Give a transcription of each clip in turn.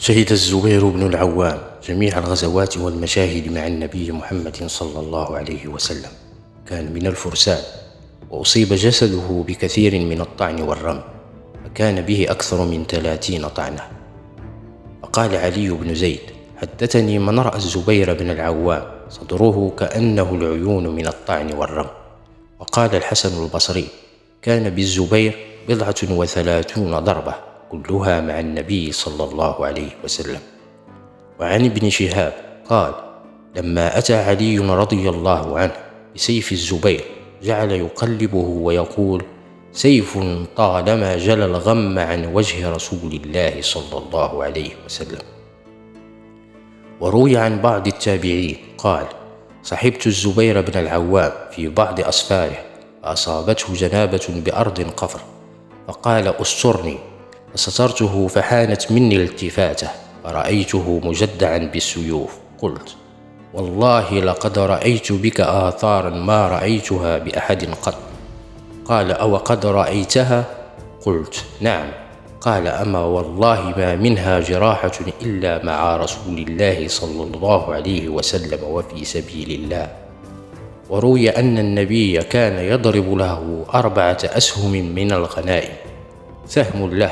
شهد الزبير بن العوام جميع الغزوات والمشاهد مع النبي محمد صلى الله عليه وسلم. كان من الفرسان، وأصيب جسده بكثير من الطعن والرمي، فكان به أكثر من 30 طعنة. فقال علي بن زيد: حدثني من رأى الزبير بن العوام صدره كأنه العيون من الطعن والرمي. وقال الحسن البصري: كان بالزبير 37 ضربة كلها مع النبي صلى الله عليه وسلم. وعن ابن شهاب قال: لما أتى علي رضي الله عنه بسيف الزبير جعل يقلبه ويقول: سيف طالما جلى الغم عن وجه رسول الله صلى الله عليه وسلم. وروي عن بعض التابعين قال: صحبت الزبير بن العوام في بعض أسفاره، فأصابته جنابة بأرض قفر، فقال: استرني، فسترته، فحانت مني الالتفاتة فرأيته مجدعا بالسيوف. قلت: والله لقد رأيت بك آثارا ما رأيتها بأحد قط. قال: أو قد رأيتها؟ قلت: نعم. قال: أما والله ما منها جراحة إلا مع رسول الله صلى الله عليه وسلم وفي سبيل الله. وروي أن النبي كان يضرب له 4 أسهم من الغنائم، سهم له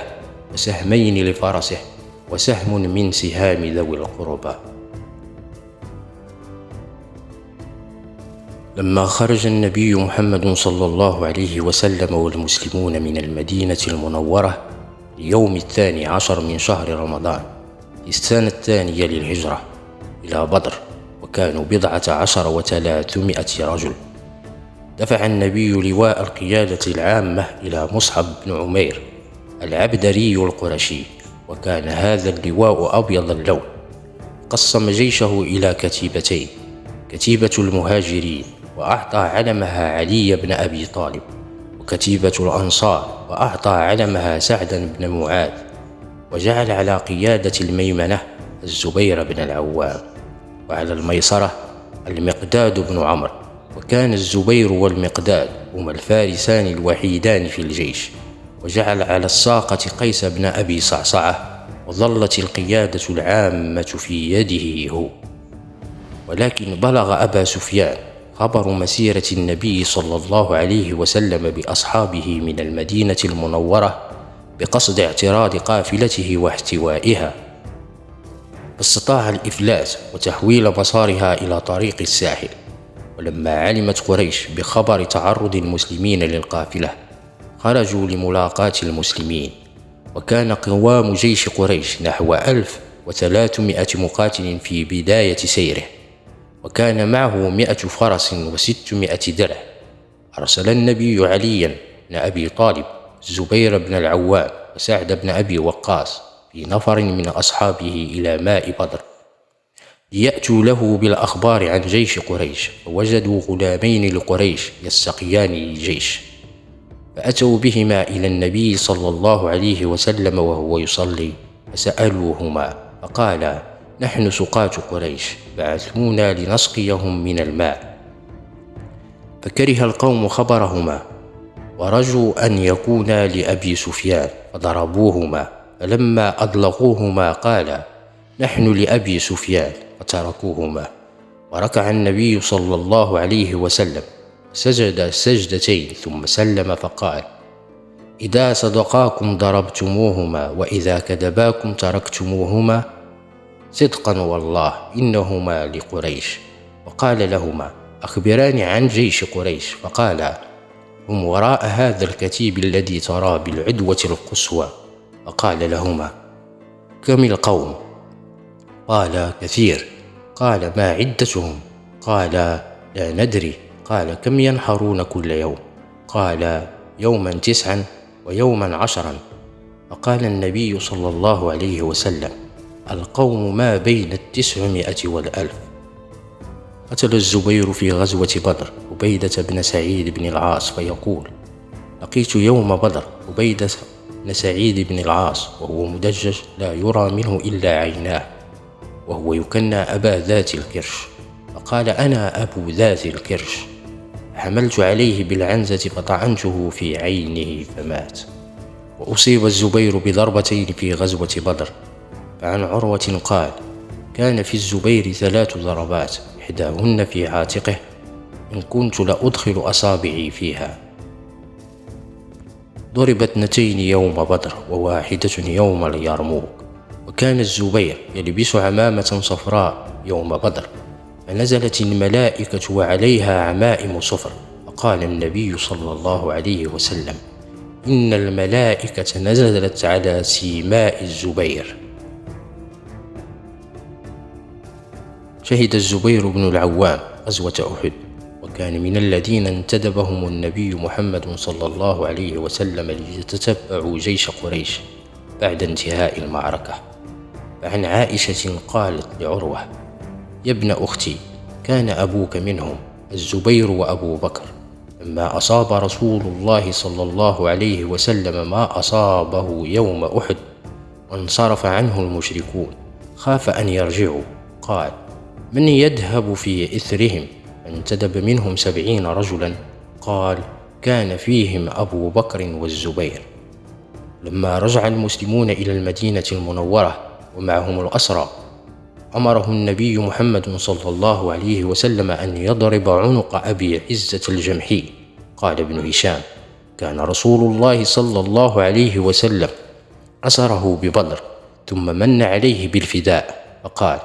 وسهمين لفرسه وسهم من سهام ذوي القربى. لما خرج النبي محمد صلى الله عليه وسلم والمسلمون من المدينة المنورة ليوم 12 من شهر رمضان في السنة الثانية للهجرة إلى بدر، وكانوا 11 و300 رجل، دفع النبي لواء القيادة العامة إلى مصعب بن عمير العبدري القرشي، وكان هذا اللواء أبيض اللون. قسم جيشه إلى كتيبتين: كتيبة المهاجرين وأعطى علمها علي بن أبي طالب، وكتيبة الأنصار وأعطى علمها سعد بن معاذ، وجعل على قيادة الميمنة الزبير بن العوام، وعلى الميسرة المقداد بن عمرو. وكان الزبير والمقداد هما الفارسان الوحيدان في الجيش. وجعل على الساقة قيس بن أبي صعصعة، وظلت القيادة العامة في يده هو. ولكن بلغ أبا سفيان خبر مسيرة النبي صلى الله عليه وسلم بأصحابه من المدينة المنورة بقصد اعتراض قافلته واحتوائها، فاستطاع الإفلاس وتحويل مسارها إلى طريق الساحل. ولما علمت قريش بخبر تعرض المسلمين للقافلة خرجوا لملاقاة المسلمين. وكان قوام جيش قريش نحو 1300 مقاتل في بداية سيره، وكان معه 100 فرس و600 درع. أرسل النبي عليا بن أبي طالب، الزبير بن العوام، وسعد بن أبي وقاص في نفر من أصحابه إلى ماء بدر ليأتوا له بالأخبار عن جيش قريش، فوجدوا غلامين لقريش يستقيان للجيش، فأتوا بهما إلى النبي صلى الله عليه وسلم وهو يصلي، فسألوهما فقالا: نحن سقاة قريش، بعثونا لنسقيهم من الماء. فكره القوم خبرهما، ورجوا أن يكونا لأبي سفيان، فضربوهما. فلما أطلقوهما قالا: نحن لأبي سفيان، فتركوهما. وركع النبي صلى الله عليه وسلم، سجد سجدتين ثم سلم، فقال: إذا صدقاكم ضربتموهما، وإذا كذباكم تركتموهما، صدقا والله إنهما لقريش. وقال لهما: أخبراني عن جيش قريش. فقالا: هم وراء هذا الكتيب الذي ترى بالعدوة القصوى. فقال لهما: كم القوم؟ قال: كثير. قال: ما عدتهم؟ قال: لا ندري. قال: كم ينحرون كل يوم؟ قال: يوما 9 ويوما 10. فقال النبي صلى الله عليه وسلم: القوم ما بين 900 و1000. قتل الزبير في غزوة بدر عبيدة بن سعيد بن العاص، فيقول: لقيت يوم بدر عبيدة بن سعيد بن العاص وهو مدجج لا يرى منه إلا عيناه، وهو يكنى أبا ذات الكرش، فقال: أنا أبو ذات الكرش. حملت عليه بالعنزة فطعنته في عينه فمات. وأصيب الزبير بضربتين في غزوة بدر، فعن عروة قال: كان في الزبير 3 ضربات، إحداهن في عاتقه، إن كنت لأدخل أصابعي فيها. ضرب 2 يوم بدر، وواحدة يوم اليرموك. وكان الزبير يلبس عمامة صفراء يوم بدر، فنزلت الملائكة وعليها عمائم صفر، فقال النبي صلى الله عليه وسلم: إن الملائكة نزلت على سيماء الزبير. شهد الزبير بن العوام غزوة أحد، وكان من الذين انتدبهم النبي محمد صلى الله عليه وسلم ليتتبعوا جيش قريش بعد انتهاء المعركة. فعن عائشة قالت لعروة: يا ابن أختي، كان أبوك منهم الزبير وأبو بكر، لما أصاب رسول الله صلى الله عليه وسلم ما أصابه يوم أحد وانصرف عنه المشركون، خاف أن يرجعوا، قال: من يذهب في إثرهم؟ فانتدب منهم 70 رجلا، قال: كان فيهم أبو بكر والزبير. لما رجع المسلمون إلى المدينة المنورة ومعهم الأسرى، أمره النبي محمد صلى الله عليه وسلم أن يضرب عنق أبي عزة الجمحي. قال ابن هشام: كان رسول الله صلى الله عليه وسلم أسره ببدر، ثم من عليه بالفداء، فقال: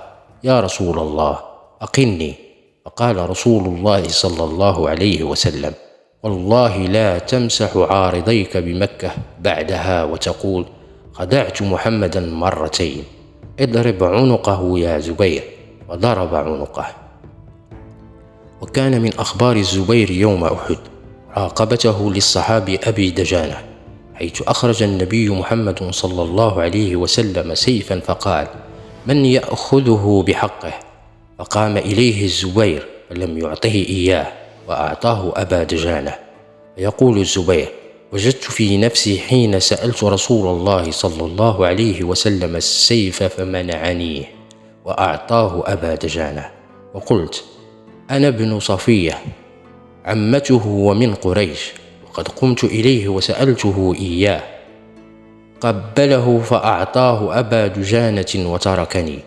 يا رسول الله أقني. فقال رسول الله صلى الله عليه وسلم: والله لا تمسح عارضيك بمكة بعدها وتقول: خدعت محمدا مرتين، اضرب عنقه يا زبير. وضرب عنقه. وكان من أخبار الزبير يوم أحد عاقبته للصحابي أبي دجانة، حيث أخرج النبي محمد صلى الله عليه وسلم سيفا فقال: من يأخذه بحقه؟ فقام إليه الزبير فلم يعطه إياه، وأعطاه أبا دجانة. فيقول الزبير: وجدت في نفسي حين سألت رسول الله صلى الله عليه وسلم السيف فمنعنيه، وأعطاه أبا دجانة. وقلت: أنا ابن صفية عمته ومن قريش، وقد قمت إليه وسألته إياه، قبله فأعطاه أبا دجانة وتركني،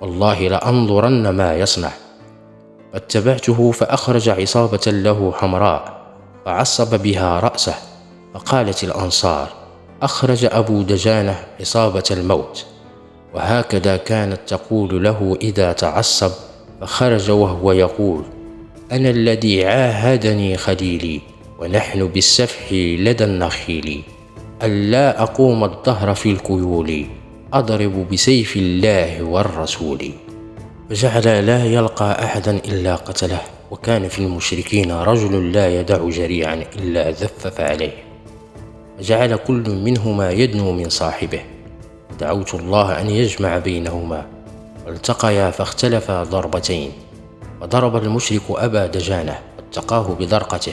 والله لأنظرن ما يصنع. فاتبعته فأخرج عصابة له حمراء فعصب بها رأسه، فقالت الأنصار: أخرج أبو دجانة عصابة الموت. وهكذا كانت تقول له إذا تعصب، فخرج وهو يقول: أنا الذي عاهدني خليلي، ونحن بالسفح لدى النخيل، ألا أقوم الدهر في الكيول، أضرب بسيف الله والرسول. فجعل لا يلقى أحدا إلا قتله. وكان في المشركين رجل لا يدع جريعا إلا ذفف عليه، فجعل كل منهما يدنو من صاحبه. دعوت الله أن يجمع بينهما، فالتقيا فاختلفا ضربتين، فضرب المشرك أبا دجانة فاتقاه بدرقته،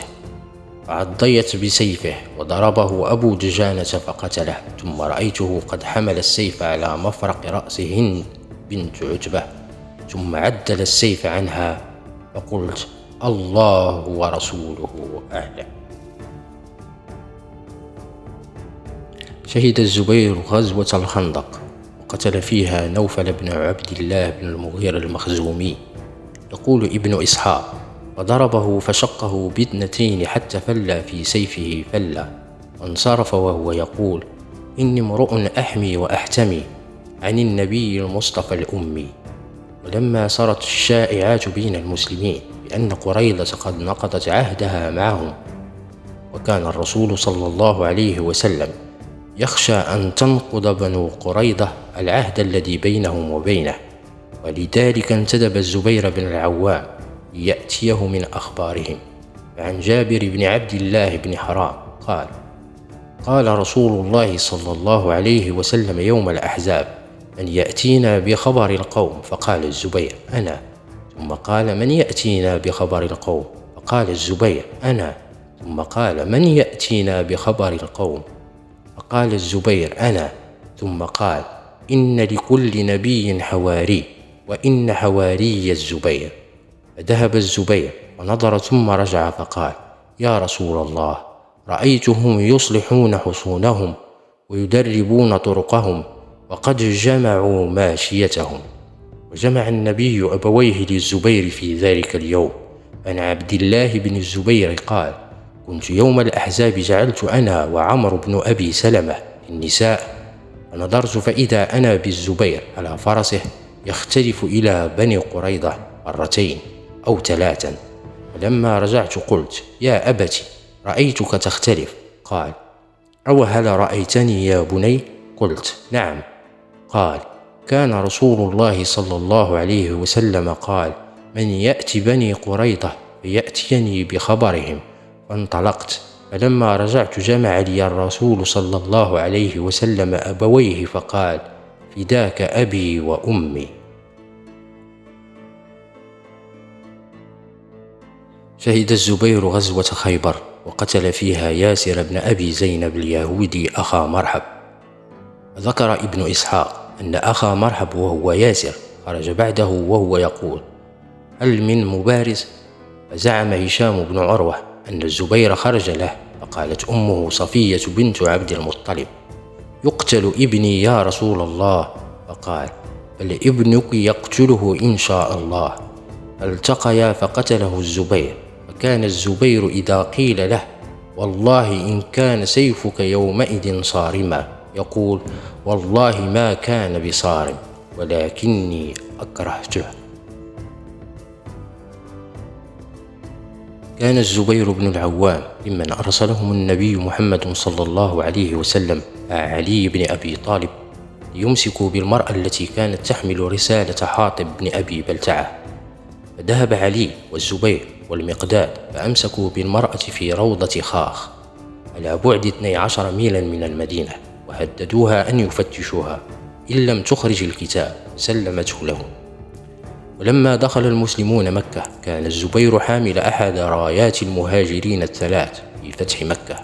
فعضيت بسيفه، وضربه أبو دجانة فقتله. ثم رأيته قد حمل السيف على مفرق رأس هند بنت عتبة، ثم عدل السيف عنها، فقلت: الله ورسوله أعلم. شهد الزبير غزوة الخندق، وقتل فيها نوفل بن عبد الله بن المغيرة المخزومي. يقول ابن إسحاق: فضربه فشقه ب2 حتى فل في سيفه فلا، وانصرف وهو يقول: إني امرؤ أحمي وأحتمي عن النبي المصطفى الأمي. ولما صارت الشائعات بين المسلمين بأن قريظة قد نقضت عهدها معهم، وكان الرسول صلى الله عليه وسلم يخشى أن تنقض بنو قريظة العهد الذي بينهم وبينه، ولذلك انتدب الزبير بن العوام ليأتيه من أخبارهم. فعن جابر بن عبد الله بن حرام قال: قال رسول الله صلى الله عليه وسلم يوم الأحزاب: من يأتينا بخبر القوم؟ فقال الزبير: أنا. ثم قال: من يأتينا بخبر القوم؟ فقال الزبير: أنا. ثم قال: من يأتينا بخبر القوم؟ فقال الزبير: أنا. ثم قال: إن لكل نبي حواري، وإن حواري الزبير. فذهب الزبير ونظر ثم رجع فقال: يا رسول الله، رأيتهم يصلحون حصونهم ويدربون طرقهم، وقد جمعوا ماشيتهم. وجمع النبي أبويه للزبير في ذلك اليوم. عن عبد الله بن الزبير قال: كنت يوم الأحزاب جعلت أنا وعمر بن أبي سلمة النساء، فنظرت فإذا أنا بالزبير على فرسه يختلف إلى بني قريظة مرتين أو ثلاثا. فلما رجعت قلت: يا أبت، رأيتك تختلف. قال: أو هل رأيتني يا بني؟ قلت: نعم. قال: كان رسول الله صلى الله عليه وسلم قال: من يأتي بني قريظة فيأتيني بخبرهم. فانطلقت، فلما رجعت جمع لي الرسول صلى الله عليه وسلم أبويه فقال: فداك أبي وأمي. شهد الزبير غزوة خيبر، وقتل فيها ياسر بن أبي زينب اليهودي أخا مرحب. ذكر ابن إسحاق أن أخا مرحب وهو ياسر خرج بعده وهو يقول: هل من مبارز؟ فزعم هشام بن عروة أن الزبير خرج له، فقالت أمه صفية بنت عبد المطلب: يقتل ابني يا رسول الله. فقال: بل ابنك يقتله إن شاء الله. فالتقيا فقتله الزبير. فكان الزبير إذا قيل له: والله إن كان سيفك يومئذ صارما، يقول: والله ما كان بصارم ولكني أكرهته. كان الزبير بن العوام ممن أرسلهم النبي محمد صلى الله عليه وسلم مع علي بن أبي طالب ليمسكوا بالمرأة التي كانت تحمل رسالة حاطب بن أبي بلتعة. فذهب علي والزبير والمقداد فأمسكوا بالمرأة في روضة خاخ على بعد 12 ميلا من المدينة، وهددوها أن يفتشوها إن لم تخرج الكتاب، سلمته لهم. ولما دخل المسلمون مكة كان الزبير حامل أحد رايات المهاجرين الثلاث في فتح مكة،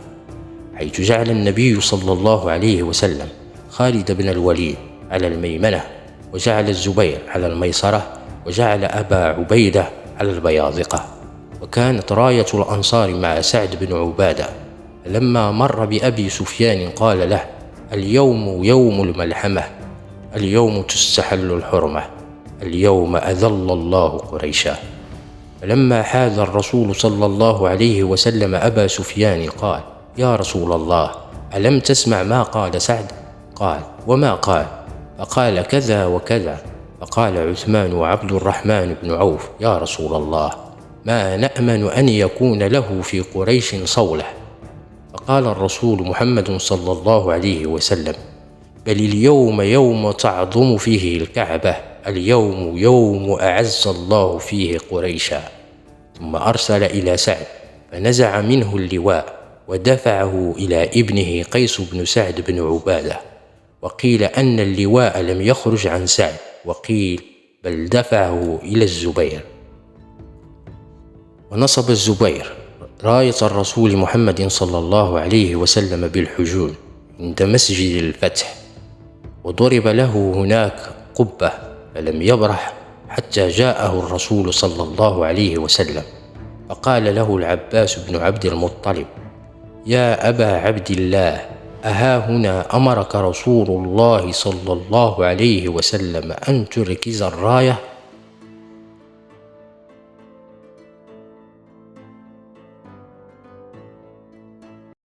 حيث جعل النبي صلى الله عليه وسلم خالد بن الوليد على الميمنة، وجعل الزبير على الميسرة، وجعل أبا عبيدة على البياضقة. وكانت راية الأنصار مع سعد بن عبادة. لما مر بأبي سفيان قال له: اليوم يوم الملحمة، اليوم تستحل الحرمة، اليوم أذل الله قريشا. فلما حاذ الرسول صلى الله عليه وسلم أبا سفيان قال: يا رسول الله، ألم تسمع ما قال سعد؟ قال: وما قال؟ فقال: كذا وكذا. فقال عثمان وعبد الرحمن بن عوف: يا رسول الله، ما نأمن أن يكون له في قريش صولة. فقال الرسول محمد صلى الله عليه وسلم: بل اليوم يوم تعظم فيه الكعبة، اليوم يوم أعز الله فيه قريشا. ثم أرسل إلى سعد فنزع منه اللواء ودفعه إلى ابنه قيس بن سعد بن عبادة. وقيل أن اللواء لم يخرج عن سعد، وقيل بل دفعه إلى الزبير. ونصب الزبير راية الرسول محمد صلى الله عليه وسلم بالحجون عند مسجد الفتح، وضرب له هناك قبة، فلم يبرح حتى جاءه الرسول صلى الله عليه وسلم، فقال له العباس بن عبد المطلب: يا أبا عبد الله، أها هنا أمرك رسول الله صلى الله عليه وسلم أن تركز الراية؟